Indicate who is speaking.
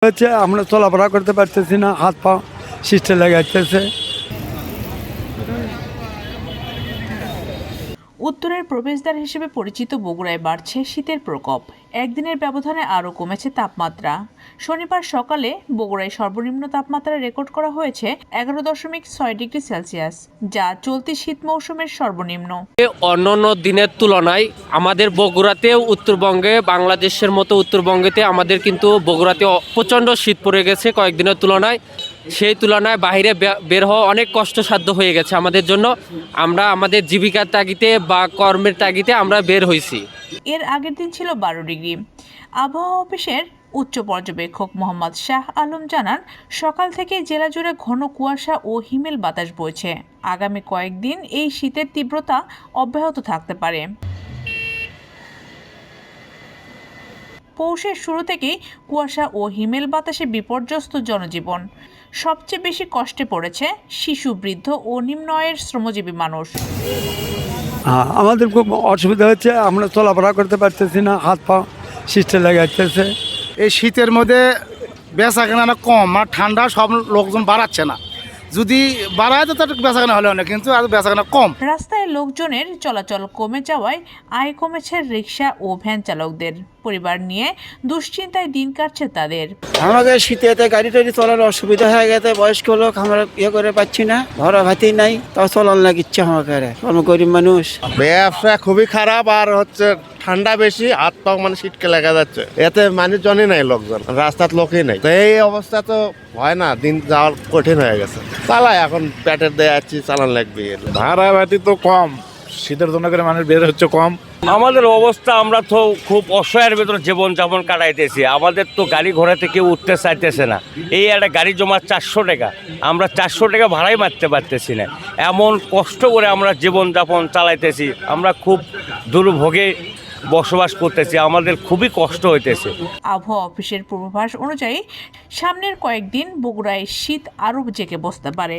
Speaker 1: হচ্ছে আমরা চলাফেরা করতে পারতেছি না, হাত পা সিস্টে লেগে যাচ্ছে।
Speaker 2: উত্তরের প্রবেশদ্বার হিসেবে পরিচিত বগুড়ায় বাড়ছে শীতের প্রকোপ। একদিনের ব্যবধানে আরও কমেছে তাপমাত্রা। শনিবার সকালে বগুড়ায় সর্বনিম্ন তাপমাত্রা রেকর্ড করা হয়েছে 11.6 ডিগ্রি সেলসিয়াস, যা চলতি শীত মৌসুমের সর্বনিম্ন।
Speaker 3: অন্যান্য দিনের তুলনায় আমাদের বগুড়াতেও উত্তরবঙ্গে বাংলাদেশের মতো উত্তরবঙ্গেতে আমাদের কিন্তু বগুড়াতে প্রচণ্ড শীত পড়ে গেছে কয়েকদিনের তুলনায়। সেই তুলনায় বাইরে বের হওয়া অনেক কষ্টসাধ্য হয়ে গেছে আমাদের জন্য। আমরা আমাদের জীবিকার তাগিদে বা কর্মের তাগিদে আমরা বের হয়েছি।
Speaker 2: এর আগের দিন ছিল 12 ডিগ্রি। আবহাওয়া অফিসের উচ্চ পর্যবেক্ষক মোহাম্মদ শাহ আলম জানান, সকাল থেকে জেলা জুড়ে ঘন কুয়াশা ও হিমেল বাতাস বইছে। আগামী কয়েকদিন এই শীতের তীব্রতা অব্যাহত থাকতে পারে। পৌষের শুরু থেকেই কুয়াশা ও হিমেল বাতাসে বিপর্যস্ত জনজীবন। সবচেয়ে বেশি কষ্টে পড়েছে শিশু, বৃদ্ধ ও নিম্ন আয়ের শ্রমজীবী মানুষ।
Speaker 1: আমাদের খুব অসুবিধা হচ্ছে, আমরা চলাফেরা করতে পারতেছি না, হাত পা সিস্টে লেগে যাচ্ছে।
Speaker 4: এই শীতের মধ্যে বেচা কেনা কম, আর ঠান্ডা সব লোকজন বাড়াচ্ছে না। যদি বাড়ায় তো তার বেচা কেনা হলে অনেক, কিন্তু আর বেচা কেনা কম।
Speaker 2: রাস্তায় লোকজনের চলাচল কমে যাওয়ায় আয় কমেছে রিক্সা ও ভ্যান চালকদের। পরিবার নিয়ে দুশ্চিন্তায় দিন কাটছে তাদের।
Speaker 5: আমাদের শীতেতে গাড়ি টাড়ি চলার অসুবিধা হয়ে গেছে। বয়স্ক লোক আমরা করে পাচ্ছি না, ঘরে ভাতি নাই, তাও চলার লাগিচ্ছে আমাকে। আমরা গরিব মানুষ।
Speaker 6: ব্যবসা খুবই খারাপ, আর হচ্ছে ঠান্ডা বেশি, হাত পা মানে শীতকে লেগে যাচ্ছে। এতে মানুষজনই নাই, লোকজন রাস্তার লোকই নাই। তো এই অবস্থা তো হয় না, দিন যাওয়ার কঠিন হয়ে গেছে। চালাই এখন পেটের দিয়ে যাচ্ছি, চালান লাগবে।
Speaker 7: ভাড়া ভাতি তো কম, শীতের জন্য করে মানুষ বের হচ্ছে কম।
Speaker 8: আমাদের অবস্থা, আমরা তো খুব অসহায়ের ভেতরে জীবনযাপন কাটাইতেছি। আমাদের তো গাড়ি ঘোড়া থেকে উঠতে চাইতেছে না। এই একটা গাড়ি জমা 400 টাকা, আমরা 400 টাকা ভাড়াই মারতে পারতেছি না। এমন কষ্ট করে আমরা জীবনযাপন চালাইতেছি। আমরা খুব দুর্ভোগে বসবাস করতেছি, আমাদের খুবই কষ্ট হইতেছে।
Speaker 2: আবহাওয়া অফিসের পূর্বাভাস অনুযায়ী সামনের কয়েকদিন বগুড়ায় শীত আরও জেঁকে বসতে পারে।